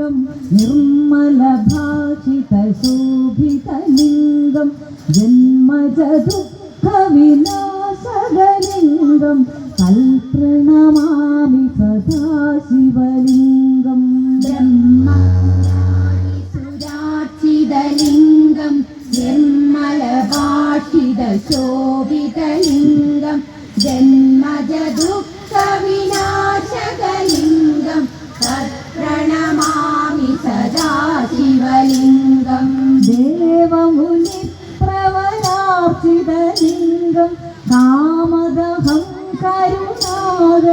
निर्मलभाषितशोभितलिङ्गं जन्मजदुःखविनाशकलिङ्गं तल्प्रणमामि सदा शिवलिङ्गं ब्रह्मपुरारिसुरार्चितलिङ्गं निर्मलभाषितशोभितलिङ्गं जन्मजदुःखविनाशकलिङ्गं तत्प्रणमामि सदा शिवलिङ्गं देवमुनिप्रवरार्चितलिङ्गं कामदहं करुणाकरलिङ्गं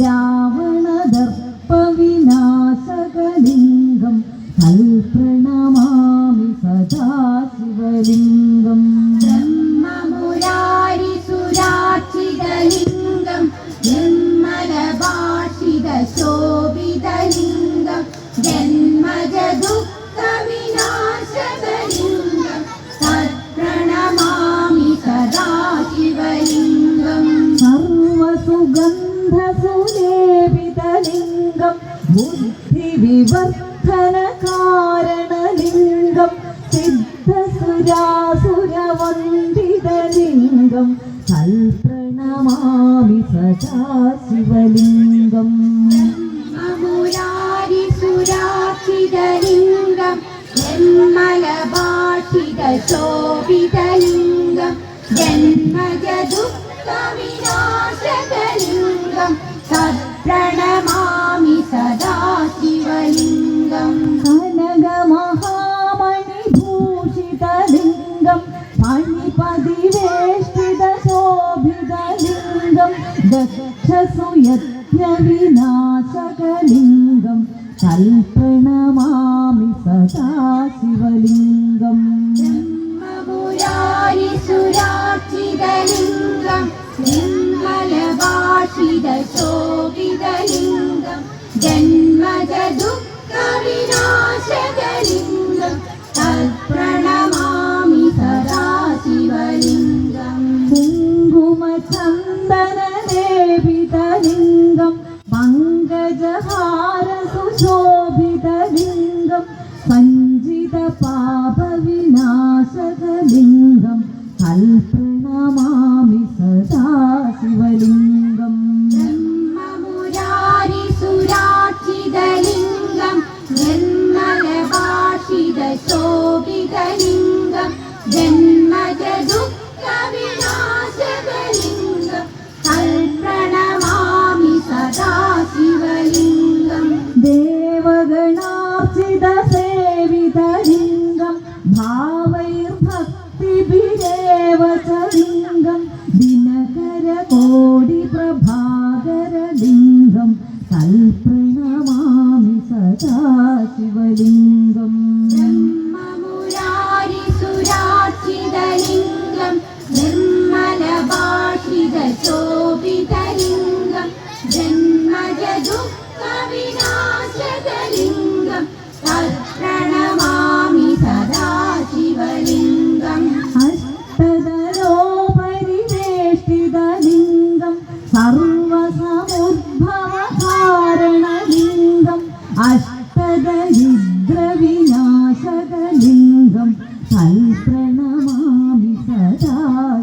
रावणदर्पविनाशकलिङ्गं तल्प्रणमामि सदा शिवलिङ्गं ब्रह्ममुरारिसुरार्चितलिङ्गं निर्मलभाषितशोभितलिङ्गं जन्मजदुःखविनाशकलिङ्गं तत्प्रणमामि सदा शिवलिङ्गं सर्वसुगन्धसुलेपितलिङ्गं बुद्धिविवर्धनकारणलिङ्गं सिद्धसुरासुरवन्दितलिङ्गं तल्प्रणमामि सदा शिवलिङ्गं ब्रह्ममुरारिसुरार्चितलिङ्गं निर्मलभाषितशोभितलिङ्गं जन्मजदुःखविनाशकलिङ्गं तत्प्रणमामि सदा शिवलिङ्गं कनकमहामणिभूषितलिङ्गं फणिपदिवेष्टितशोभितलिङ्गं दक्षसुयज्ञविनाशकलिङ्गं तल्प्रणमामि सदा शिवलिङ्गं ब्रह्ममुरारिसुरार्चितलिङ्गं निर्मलभाषितशोभितलिङ्गं जन्मजदुःखविनाशकलिङ्गं तत्प्रणमामि सदा शिवलिङ्गं कुङ्कुमचन्दनलेपितलिङ्गं पङ्कजहारसुशोभितलिङ्गं सञ्जितपापविनाशकलिङ्गं तल्प्रणमामि सदा शिवलिङ्गं ब्रह्ममुरारिसुरार्चितलिङ्गं निर्मलभाषितशोभितलिङ्गं जन्मजदुःखविनाशकलिङ्गं तल्प्रणमामि सदा शिवलिङ्गं देवगणार्चितसेवितलिङ्गं भावैर्भक्तिभिरेव च लिङ्गं दिनकरकोटिप्रभाकरलिङ्गं तल्प्रणमामि सदा शिवलिङ्गं ब्रह्ममुरारिसुरार्चितलिङ्गं निर्मलभाषितशोभितलिङ्गं जन्मजदुःखविनाशकलिङ्गं तत्प्रणमामि सदा शिवलिङ्गं अष्टदलोपरिवेष्टितलिङ्गं सर्वसमुद्भवकारणलिङ्गं अष्टदरिद्रविनाशकलिङ्गं तल्प्रणमामि सदा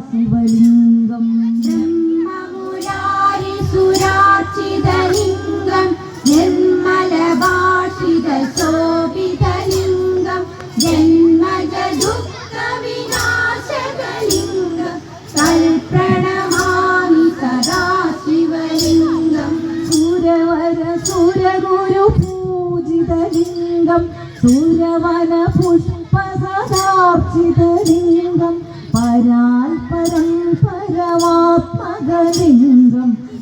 शिवलिङ्गं ब्रह्ममुरारिसुरार्चितलिङ्गं निर्मलभाषितशोभितलिङ्गं जन्मजदुःखविनाशकलिङ्गं तल्प्रणमामि सदा शिवलिङ्गं सुरवरसुरगुरुपूजितलिङ्गं सुरवनपुष्पसदार्चितलिङ्गं पराल्परं परमात्मकलिङ्गं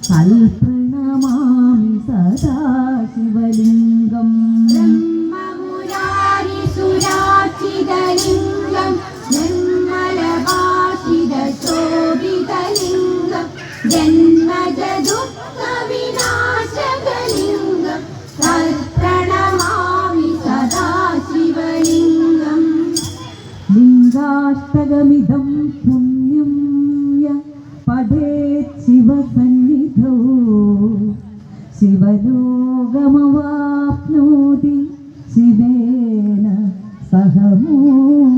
तल्प्रणमामि सदा शिवलिङ्गं ब्रह्ममुरारिसुरार्चितलिङ्गं निर्मलभाषितशोभितलिङ्गं जन्मजदुःखविनाशकलिङ्गं तत्प्रणमामि सदा शिवलिङ्गं लिङ्गाष्टकमिदं पुण्यं य पठेत् शिवसन्निधौ शिवलोकमवाप्नोति സഹമൂലം